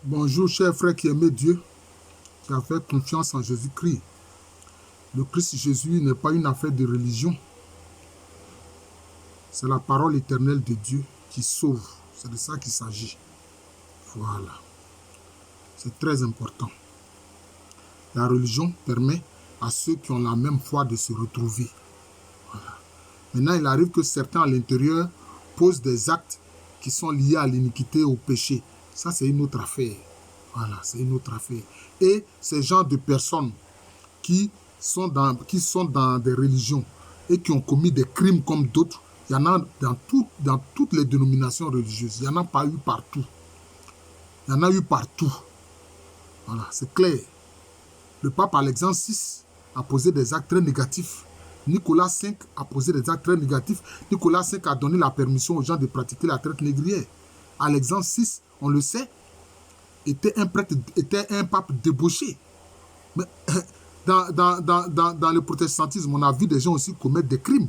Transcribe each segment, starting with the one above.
Bonjour, cher frère qui aimait Dieu, qui a fait confiance en Jésus-Christ. Le Christ Jésus n'est pas une affaire de religion. C'est la parole éternelle de Dieu qui sauve. C'est de ça qu'il s'agit. Voilà. C'est très important. La religion permet à ceux qui ont la même foi de se retrouver. Voilà. Maintenant, il arrive que certains à l'intérieur posent des actes qui sont liés à l'iniquité, au péché. Ça, c'est une autre affaire. Voilà, c'est une autre affaire. Et ces genres de personnes qui sont dans des religions et qui ont commis des crimes comme d'autres, il y en a dans toutes les dénominations religieuses. Il n'y en a pas eu partout. Il y en a eu partout. Voilà, c'est clair. Le pape Alexandre VI a posé des actes très négatifs. Nicolas V a posé des actes très négatifs. Nicolas V a donné la permission aux gens de pratiquer la traite négrière. Alexandre VI, on le sait, était un prêtre, était un pape débauché. Mais dans le protestantisme, on a vu des gens aussi commettre des crimes.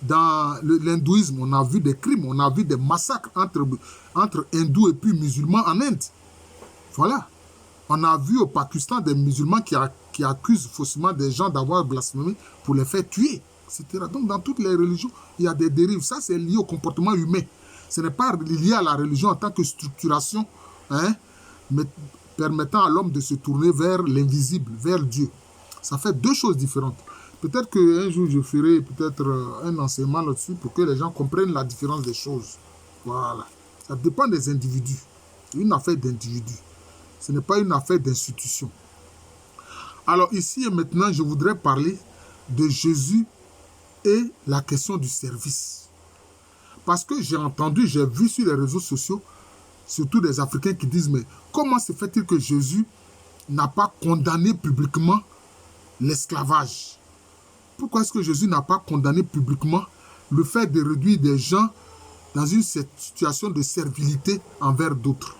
Dans l'hindouisme, on a vu des crimes, on a vu des massacres entre hindous et puis musulmans en Inde. Voilà. On a vu au Pakistan des musulmans qui accusent faussement des gens d'avoir blasphémé pour les faire tuer, etc. Donc dans toutes les religions, il y a des dérives. Ça, c'est lié au comportement humain. Ce n'est pas lié à la religion en tant que structuration, mais permettant à l'homme de se tourner vers l'invisible, vers Dieu. Ça fait deux choses différentes. Peut-être qu'un jour, je ferai peut-être un enseignement là-dessus pour que les gens comprennent la différence des choses. Voilà. Ça dépend des individus. C'est une affaire d'individus. Ce n'est pas une affaire d'institution. Alors ici et maintenant, je voudrais parler de Jésus et la question du service. Parce que j'ai vu sur les réseaux sociaux, surtout des Africains qui disent, mais comment se fait-il que Jésus n'a pas condamné publiquement l'esclavage? Pourquoi est-ce que Jésus n'a pas condamné publiquement le fait de réduire des gens dans une situation de servilité envers d'autres?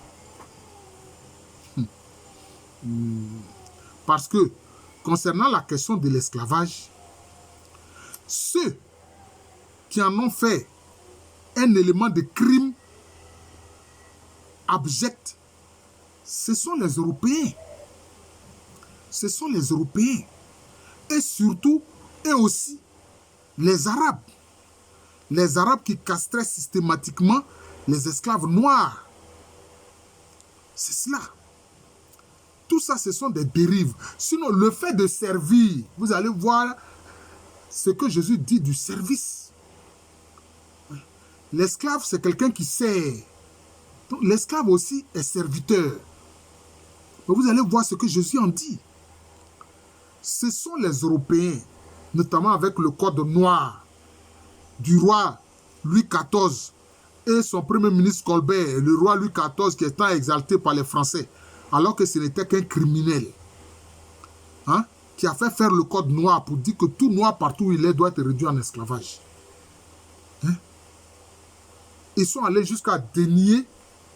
Parce que, concernant la question de l'esclavage, ceux qui en ont fait un élément de crime abject, ce sont les Européens. Ce sont les Européens. Et surtout, et aussi, les Arabes. Les Arabes qui castraient systématiquement les esclaves noirs. C'est cela. Tout ça, ce sont des dérives. Sinon, le fait de servir, vous allez voir ce que Jésus dit du service. L'esclave, c'est quelqu'un qui sert. Donc, l'esclave aussi est serviteur. Mais vous allez voir ce que Jésus en dit. Ce sont les Européens, notamment avec le code noir du roi Louis XIV et son premier ministre Colbert, le roi Louis XIV qui est tant exalté par les Français, alors que ce n'était qu'un criminel, qui a fait faire le code noir pour dire que tout noir partout où il est doit être réduit en esclavage. Ils sont allés jusqu'à dénier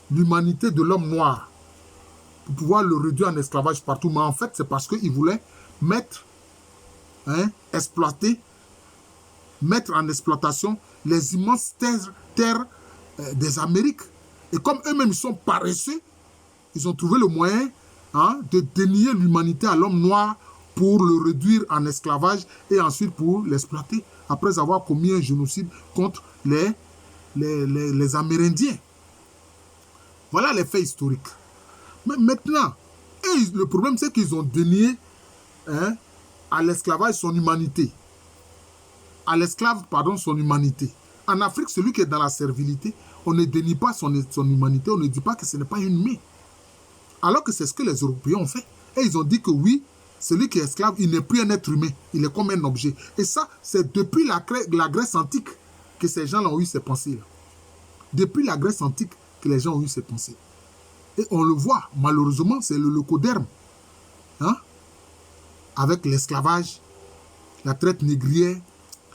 l'humanité de l'homme noir pour pouvoir le réduire en esclavage partout. Mais en fait, c'est parce qu'ils voulaient mettre en exploitation les immenses terres des Amériques. Et comme eux-mêmes ils sont paresseux, ils ont trouvé le moyen de dénier l'humanité à l'homme noir pour le réduire en esclavage et ensuite pour l'exploiter après avoir commis un génocide contre les Amérindiens. Voilà les faits historiques. Mais maintenant, le problème c'est qu'ils ont dénié à l'esclavage son humanité. À l'esclave, pardon, son humanité. En Afrique, celui qui est dans la servilité, on ne dénie pas son humanité, on ne dit pas que ce n'est pas une humain. Alors que c'est ce que les Européens ont fait. Et ils ont dit que oui, celui qui est esclave, il n'est plus un être humain, il est comme un objet. Et ça, c'est depuis la Grèce antique que ces gens ont eu ces pensées-là. Depuis la Grèce antique que les gens ont eu ces pensées. Et on le voit, malheureusement, c'est le leucoderme. Avec l'esclavage, la traite négrière,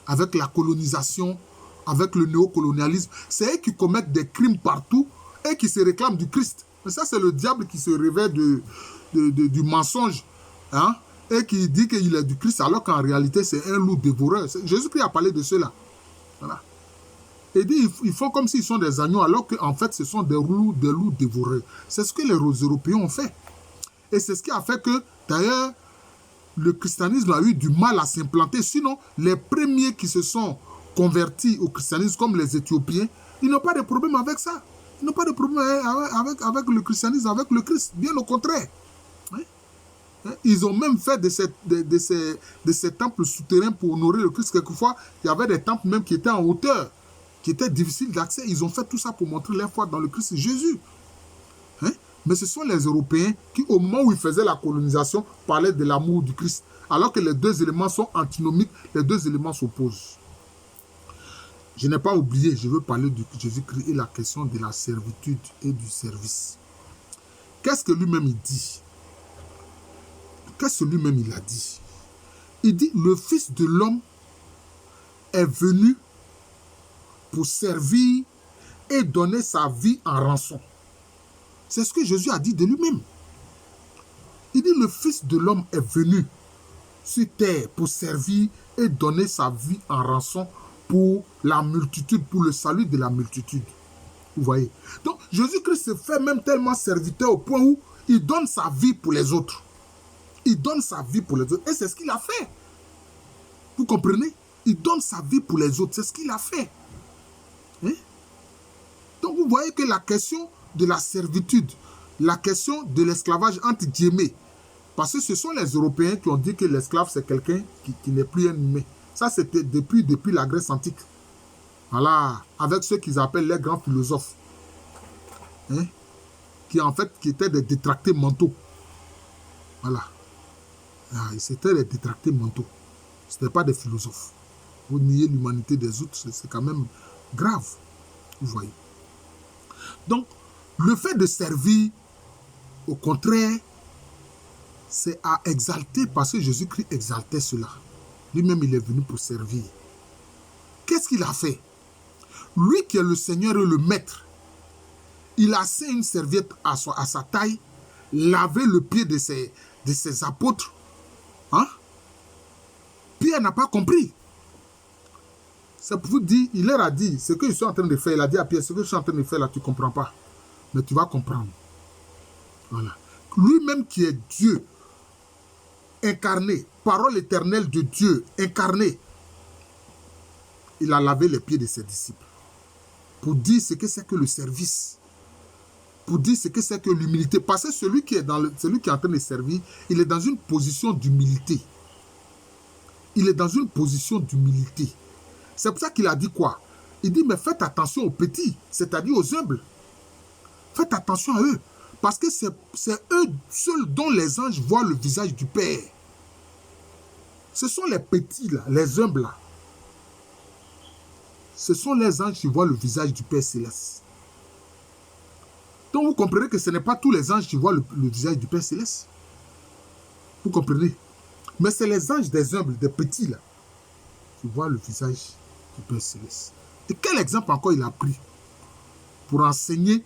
avec la colonisation, avec le néocolonialisme. C'est eux qui commettent des crimes partout et qui se réclament du Christ. Mais ça, c'est le diable qui se révèle du mensonge. Et qui dit qu'il est du Christ, alors qu'en réalité, c'est un loup dévoreur. Jésus-Christ a parlé de cela. Voilà. Et dit, ils font comme s'ils sont des agneaux, alors qu'en fait, ce sont des loups dévorés. C'est ce que les Européens ont fait. Et c'est ce qui a fait que, d'ailleurs, le christianisme a eu du mal à s'implanter. Sinon, les premiers qui se sont convertis au christianisme, comme les Éthiopiens, ils n'ont pas de problème avec ça. Ils n'ont pas de problème avec le christianisme, avec le Christ. Bien au contraire. Ils ont même fait de ces temples souterrains pour honorer le Christ. Quelquefois, il y avait des temples même qui étaient en hauteur, qui étaient difficiles d'accès. Ils ont fait tout ça pour montrer leur foi dans le Christ Jésus. Mais ce sont les Européens qui, au moment où ils faisaient la colonisation, parlaient de l'amour du Christ. Alors que les deux éléments sont antinomiques, les deux éléments s'opposent. Je n'ai pas oublié, je veux parler de Jésus-Christ et la question de la servitude et du service. Qu'est-ce que lui-même il dit? Qu'est-ce que lui-même il a dit? Il dit, le Fils de l'homme est venu pour servir et donner sa vie en rançon. C'est ce que Jésus a dit de lui-même. Il dit, le Fils de l'homme est venu sur terre pour servir et donner sa vie en rançon pour la multitude, pour le salut de la multitude. Vous voyez? Donc, Jésus-Christ se fait même tellement serviteur au point où il donne sa vie pour les autres. Il donne sa vie pour les autres. Et c'est ce qu'il a fait. Vous comprenez? Il donne sa vie pour les autres. C'est ce qu'il a fait. Donc, vous voyez que la question de la servitude, la question de l'esclavage entre guillemets, parce que ce sont les Européens qui ont dit que l'esclave, c'est quelqu'un qui n'est plus un humain. Ça, c'était depuis la Grèce antique. Voilà, avec ceux qu'ils appellent les grands philosophes. Qui étaient des détractés mentaux. Voilà. C'était des détractés mentaux. Ce n'était pas des philosophes. Vous niez l'humanité des autres, c'est quand même grave. Vous voyez. Donc, le fait de servir, au contraire, c'est à exalter parce que Jésus-Christ exaltait cela. Lui-même, il est venu pour servir. Qu'est-ce qu'il a fait? Lui qui est le Seigneur et le Maître, il a assis une serviette à sa taille, lavé le pied de ses apôtres. Pierre n'a pas compris. C'est pour vous dire, il leur a dit, ce que je suis en train de faire, il a dit à Pierre, ce que je suis en train de faire là, tu ne comprends pas. Mais tu vas comprendre. Voilà. Lui-même qui est Dieu, incarné, parole éternelle de Dieu, incarné, il a lavé les pieds de ses disciples. Pour dire ce que c'est que le service. Pour dire ce que c'est que l'humilité. Parce que celui qui est en train de servir, il est dans une position d'humilité. Il est dans une position d'humilité. C'est pour ça qu'il a dit quoi? Il dit, mais faites attention aux petits, c'est-à-dire aux humbles. Faites attention à eux. Parce que c'est eux seuls dont les anges voient le visage du Père. Ce sont les petits là, les humbles là. Ce sont les anges qui voient le visage du Père Céleste. Donc vous comprenez que ce n'est pas tous les anges qui voient le visage du Père Céleste. Vous comprenez? Mais c'est les anges des humbles, des petits là, qui voient le visage du Père Céleste. Et quel exemple encore il a pris pour enseigner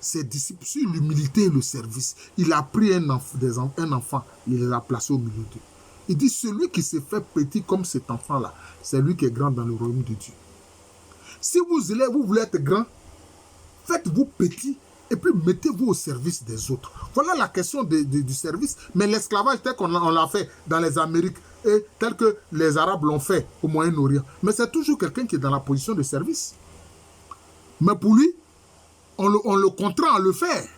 ses disciples sur l'humilité et le service? Il a pris un enfant, il l'a placé au milieu d'eux. Il dit, celui qui se fait petit comme cet enfant-là, c'est lui qui est grand dans le royaume de Dieu. Si vous voulez être grand, faites-vous petit et puis mettez-vous au service des autres. Voilà la question du service. Mais l'esclavage tel qu'on l'a fait dans les Amériques et tel que les Arabes l'ont fait au Moyen-Orient. Mais c'est toujours quelqu'un qui est dans la position de service. Mais pour lui, on le contraint à le faire.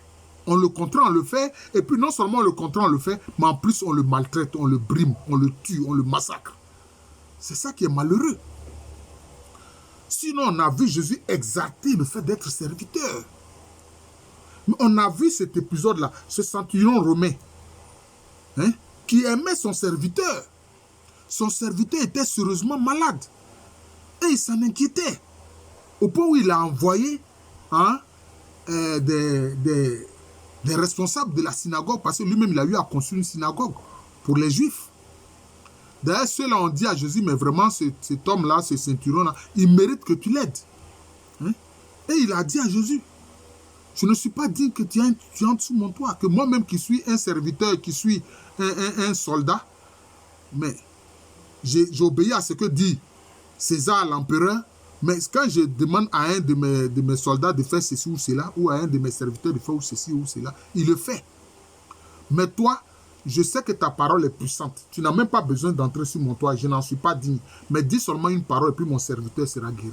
On le contraint à le faire. Et puis non seulement on le contraint à le faire, mais en plus on le maltraite, on le brime, on le tue, on le massacre. C'est ça qui est malheureux. Sinon, on a vu Jésus exalter le fait d'être serviteur. Mais on a vu cet épisode-là, ce centurion romain, qui aimait son serviteur. Son serviteur était sérieusement malade. Et il s'en inquiétait. Au point où il a envoyé des responsables de la synagogue, parce que lui-même, il a eu à construire une synagogue pour les Juifs. D'ailleurs, ceux-là ont dit à Jésus, mais vraiment, cet homme-là, ce centurion-là, il mérite que tu l'aides. Et il a dit à Jésus, je ne suis pas digne que tu entres sous mon toit, que moi-même qui suis un serviteur, qui suis un soldat, mais j'ai obéi à ce que dit César, l'empereur, Mais quand je demande à un de mes soldats de faire ceci ou cela, ou à un de mes serviteurs de faire ceci ou cela, il le fait. Mais toi, je sais que ta parole est puissante. Tu n'as même pas besoin d'entrer sur mon toit. Je n'en suis pas digne. Mais dis seulement une parole et puis mon serviteur sera guéri.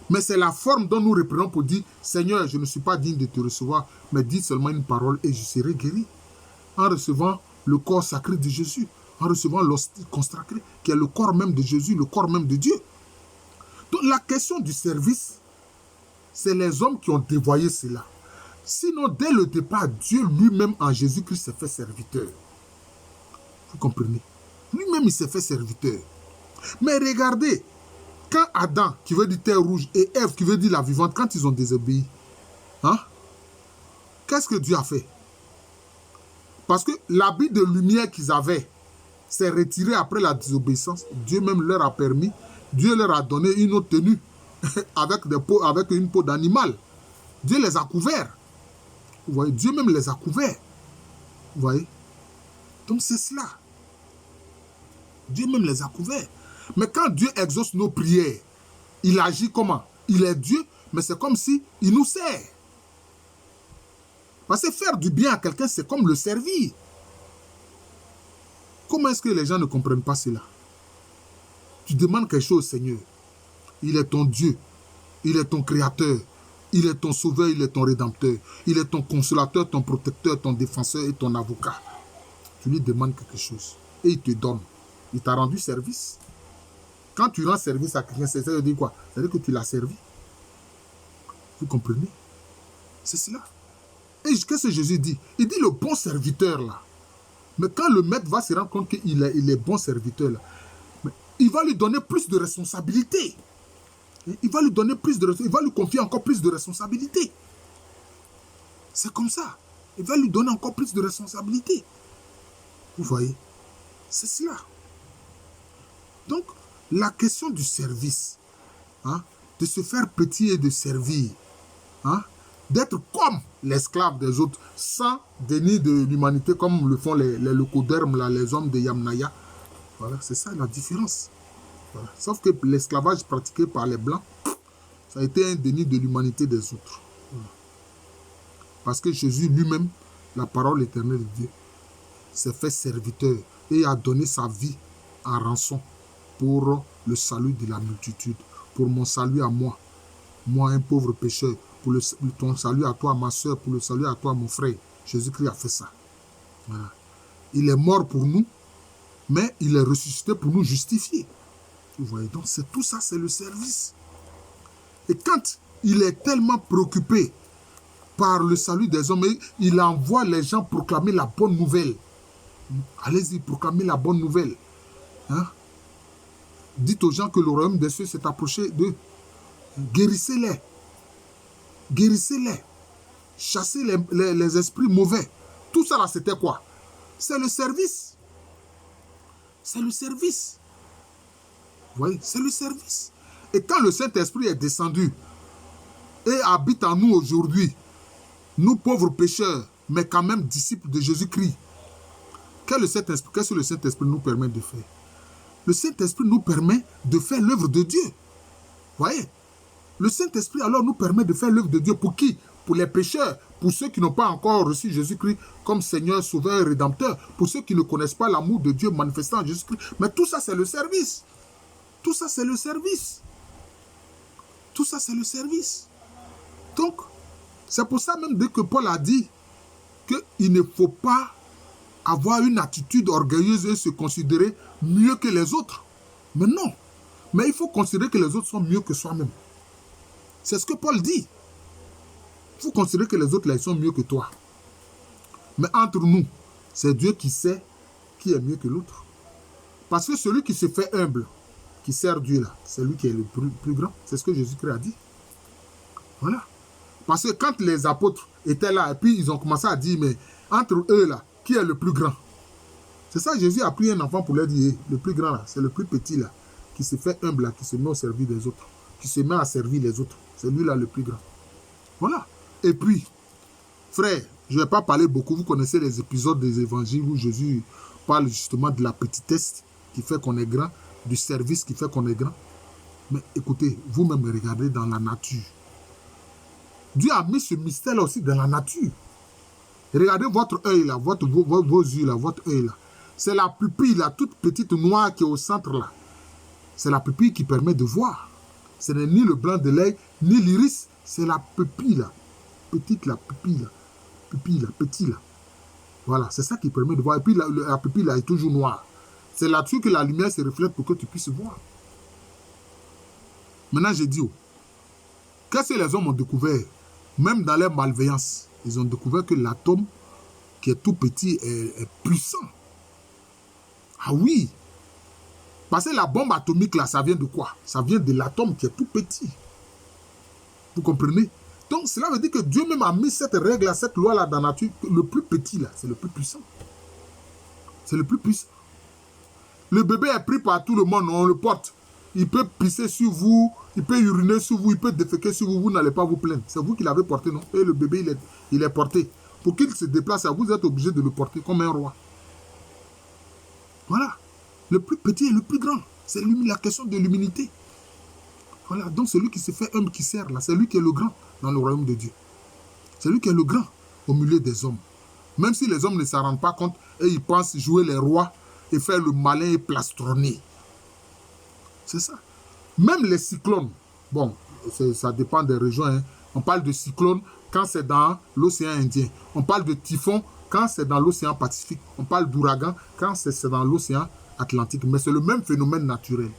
Mais c'est la forme dont nous reprenons pour dire, Seigneur, je ne suis pas digne de te recevoir, mais dis seulement une parole et je serai guéri. En recevant le corps sacré de Jésus, en recevant l'hostie consacrée, qui est le corps même de Jésus, le corps même de Dieu. Donc la question du service, c'est les hommes qui ont dévoyé cela. Sinon, dès le départ, Dieu lui-même en Jésus-Christ s'est fait serviteur. Vous comprenez? Lui-même, il s'est fait serviteur. Mais regardez, quand Adam, qui veut dire terre rouge, et Ève, qui veut dire la vivante, quand ils ont désobéi, hein, qu'est-ce que Dieu a fait? Parce que l'habit de lumière qu'ils avaient s'est retiré après la désobéissance. Dieu même leur a permis, Dieu leur a donné une autre tenue avec une peau d'animal. Dieu les a couverts. Vous voyez, Dieu même les a couverts. Vous voyez? Donc c'est cela. Dieu même les a couverts. Mais quand Dieu exauce nos prières, il agit comment? Il est Dieu, mais c'est comme si il nous sert. Parce que faire du bien à quelqu'un, c'est comme le servir. Comment est-ce que les gens ne comprennent pas cela? Tu demandes quelque chose au Seigneur. Il est ton Dieu. Il est ton créateur. Il est ton sauveur, il est ton rédempteur. Il est ton consolateur, ton protecteur, ton défenseur et ton avocat. Tu lui demandes quelque chose et il te donne. Il t'a rendu service. Quand tu rends service à quelqu'un, ça veut dire quoi? Ça veut dire que tu l'as servi. Vous comprenez? C'est cela. Et qu'est-ce que Jésus dit? Il dit le bon serviteur là. Mais quand le maître va se rendre compte qu'il est bon serviteur là, il va lui donner plus de responsabilités. Il va lui donner plus de responsabilités. Il va lui confier encore plus de responsabilités. C'est comme ça. Il va lui donner encore plus de responsabilités. Vous voyez? C'est cela. Donc, la question du service, hein, de se faire petit et de servir, hein, d'être comme l'esclave des autres, sans déni de l'humanité, comme le font les leucodermes, là, les hommes de Yamnaya. Voilà, c'est ça la différence. Voilà. Sauf que l'esclavage pratiqué par les Blancs, ça a été un déni de l'humanité des autres. Voilà. Parce que Jésus lui-même, la parole éternelle de Dieu, s'est fait serviteur et a donné sa vie en rançon pour le salut de la multitude, pour mon salut à moi, un pauvre pécheur, pour ton salut à toi, ma soeur, pour le salut à toi, mon frère. Jésus-Christ a fait ça. Voilà. Il est mort pour nous, mais il est ressuscité pour nous justifier. Vous voyez, donc tout ça, c'est le service. Et quand il est tellement préoccupé par le salut des hommes, il envoie les gens proclamer la bonne nouvelle. Allez-y, proclamez la bonne nouvelle. Hein? Dites aux gens que le royaume des cieux s'est approché d'eux. Guérissez-les. Guérissez-les. Chassez les esprits mauvais. Tout ça là, c'était quoi? C'est le service. C'est le service. Vous voyez, c'est le service. Et quand le Saint-Esprit est descendu et habite en nous aujourd'hui, nous pauvres pécheurs, mais quand même disciples de Jésus-Christ, qu'est-ce que le Saint-Esprit nous permet de faire? Le Saint-Esprit nous permet de faire l'œuvre de Dieu. Vous voyez? Le Saint-Esprit alors nous permet de faire l'œuvre de Dieu. Pour qui? Pour les pécheurs, pour ceux qui n'ont pas encore reçu Jésus-Christ comme Seigneur, Sauveur et Rédempteur, pour ceux qui ne connaissent pas l'amour de Dieu manifestant en Jésus-Christ. Mais tout ça, c'est le service. Tout ça, c'est le service. Tout ça, c'est le service. Donc, c'est pour ça même que Paul a dit qu'il ne faut pas avoir une attitude orgueilleuse et se considérer mieux que les autres. Mais non. Mais il faut considérer que les autres sont mieux que soi-même. C'est ce que Paul dit. Il faut considérer que les autres là, ils sont mieux que toi. Mais entre nous, c'est Dieu qui sait qui est mieux que l'autre. Parce que celui qui se fait humble, qui sert Dieu là, c'est lui qui est le plus grand. C'est ce que Jésus-Christ a dit. Voilà. Parce que quand les apôtres étaient là, et puis ils ont commencé à dire, mais entre eux là, qui est le plus grand? C'est ça, Jésus a pris un enfant pour leur dire, le plus grand là, c'est le plus petit là, qui se fait humble là, qui se met au service des autres, qui se met à servir les autres. C'est lui là le plus grand. Voilà. Et puis, frère, je ne vais pas parler beaucoup, vous connaissez les épisodes des évangiles où Jésus parle justement de la petitesse qui fait qu'on est grand, du service qui fait qu'on est grand. Mais écoutez, vous-même regardez dans la nature. Dieu a mis ce mystère-là aussi dans la nature. Regardez votre œil là, vos yeux là, votre œil là. C'est la pupille là, toute petite noire qui est au centre là. C'est la pupille qui permet de voir. Ce n'est ni le blanc de l'œil, ni l'iris. C'est la pupille là. Petite là, pupille là. Pupille là, petit là. Voilà, c'est ça qui permet de voir. Et puis la pupille là est toujours noire. C'est là-dessus que la lumière se reflète pour que tu puisses voir. Maintenant, j'ai dit, qu'est-ce que les hommes ont découvert? Même dans leur malveillance, ils ont découvert que l'atome qui est tout petit est puissant. Ah oui! Parce que la bombe atomique, là, ça vient de quoi? Ça vient de l'atome qui est tout petit. Vous comprenez? Donc, cela veut dire que Dieu même a mis cette règle-là, cette loi-là dans la nature. Le plus petit, là, c'est le plus puissant. C'est le plus puissant. Le bébé est pris par tout le monde, on le porte. Il peut pisser sur vous, il peut uriner sur vous, il peut déféquer sur vous, vous n'allez pas vous plaindre. C'est vous qui l'avez porté, non? Et le bébé, il est porté. Pour qu'il se déplace, vous êtes obligé de le porter comme un roi. Voilà. Le plus petit et le plus grand. C'est la question de l'humilité. Voilà. Donc celui qui se fait humble, qui sert, là, c'est lui qui est le grand dans le royaume de Dieu. C'est lui qui est le grand au milieu des hommes. Même si les hommes ne s'en rendent pas compte et ils pensent jouer les rois et faire le malin et plastronner. C'est ça. Même les cyclones, bon, ça dépend des régions. Hein. On parle de cyclone quand c'est dans l'océan Indien. On parle de typhon quand c'est dans l'océan Pacifique. On parle d'ouragan quand c'est dans l'océan Atlantique. Mais c'est le même phénomène naturel.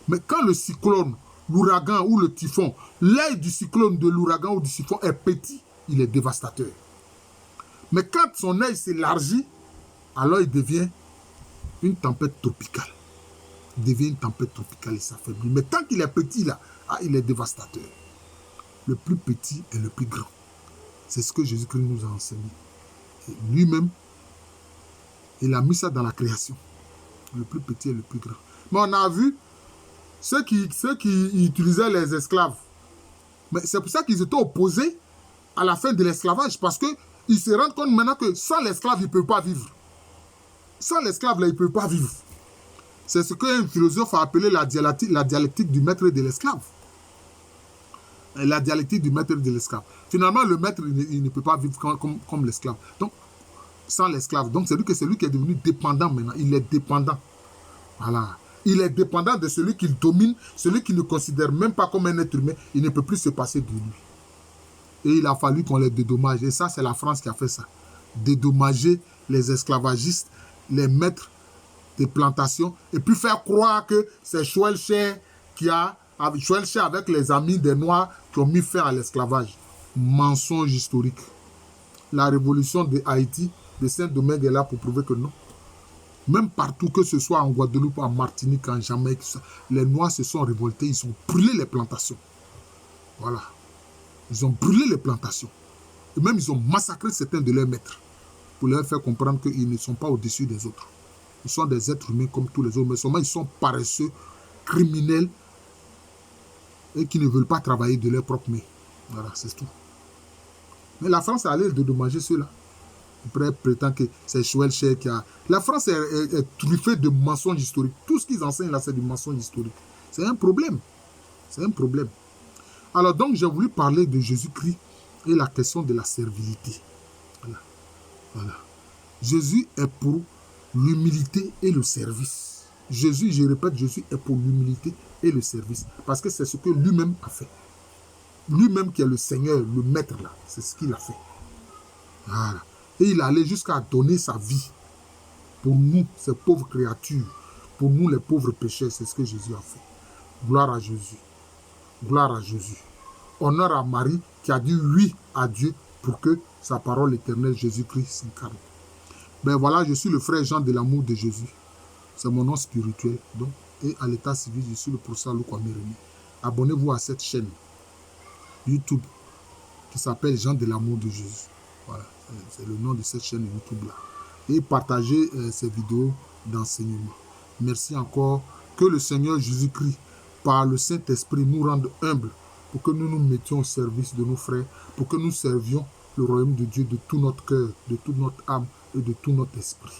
Mais quand le cyclone, l'ouragan ou le typhon, l'œil du cyclone, de l'ouragan ou du typhon est petit, il est dévastateur. Mais quand son œil s'élargit, alors il devient une tempête tropicale. Il devient une tempête tropicale et s'affaiblit. Mais tant qu'il est petit là, il est dévastateur. Le plus petit est le plus grand. C'est ce que Jésus-Christ nous a enseigné. Lui-même, il a mis ça dans la création. Le plus petit est le plus grand. Mais on a vu ceux qui utilisaient les esclaves. Mais c'est pour ça qu'ils étaient opposés à la fin de l'esclavage. Parce qu'ils se rendent compte maintenant que sans l'esclave, ils ne peuvent pas vivre. Sans l'esclave, là, ils ne peuvent pas vivre. C'est ce qu'un philosophe a appelé la dialectique du maître et de l'esclave. La dialectique du maître et de l'esclave. Finalement, le maître, il ne peut pas vivre comme l'esclave. Donc, sans l'esclave. Donc, c'est lui qui est devenu dépendant maintenant. Il est dépendant. Voilà. Il est dépendant de celui qu'il domine, celui qui ne considère même pas comme un être humain. Il ne peut plus se passer de lui. Et il a fallu qu'on les dédommage. Et ça, c'est la France qui a fait ça. Dédommager les esclavagistes, les maîtres des plantations, et puis faire croire que c'est Schweitzer avec les amis des Noirs qui ont mis fin à l'esclavage. Mensonge historique. La révolution de Haïti, de Saint-Domingue est là pour prouver que non. Même partout, que ce soit en Guadeloupe, en Martinique, en Jamaïque, les Noirs se sont révoltés, ils ont brûlé les plantations. Voilà. Ils ont brûlé les plantations. Et même ils ont massacré certains de leurs maîtres pour leur faire comprendre qu'ils ne sont pas au-dessus des autres. Ils sont des êtres humains comme tous les autres, mais seulement ils sont paresseux, criminels et qui ne veulent pas travailler de leur propre main. Voilà, c'est tout. Mais la France a allé dédommager ceux-là. Après, prétend que c'est Schweitzer qui a... La France est truffée de mensonges historiques. Tout ce qu'ils enseignent là, c'est du mensonge historique. C'est un problème. C'est un problème. Alors donc, j'ai voulu parler de Jésus-Christ et la question de la servilité. Voilà. Voilà. Jésus est pour l'humilité et le service. Jésus, je répète, Jésus est pour l'humilité et le service. Parce que c'est ce que lui-même a fait. Lui-même qui est le Seigneur, le Maître là, c'est ce qu'il a fait. Voilà. Et il allait jusqu'à donner sa vie pour nous, ces pauvres créatures, pour nous les pauvres pécheurs. C'est ce que Jésus a fait. Gloire à Jésus. Gloire à Jésus. Honneur à Marie qui a dit oui à Dieu pour que sa parole éternelle, Jésus-Christ, s'incarne. Ben voilà, je suis le frère Jean de l'amour de Jésus. C'est mon nom spirituel. Donc, et à l'état civil, je suis le professeur Luc Amérémy. Abonnez-vous à cette chaîne YouTube qui s'appelle Jean de l'amour de Jésus. Voilà, c'est le nom de cette chaîne YouTube là. Et partagez ces vidéos d'enseignement. Merci encore. Que le Seigneur Jésus-Christ, par le Saint-Esprit, nous rende humbles pour que nous nous mettions au service de nos frères, pour que nous servions le royaume de Dieu de tout notre cœur, de toute notre âme et de tout notre esprit.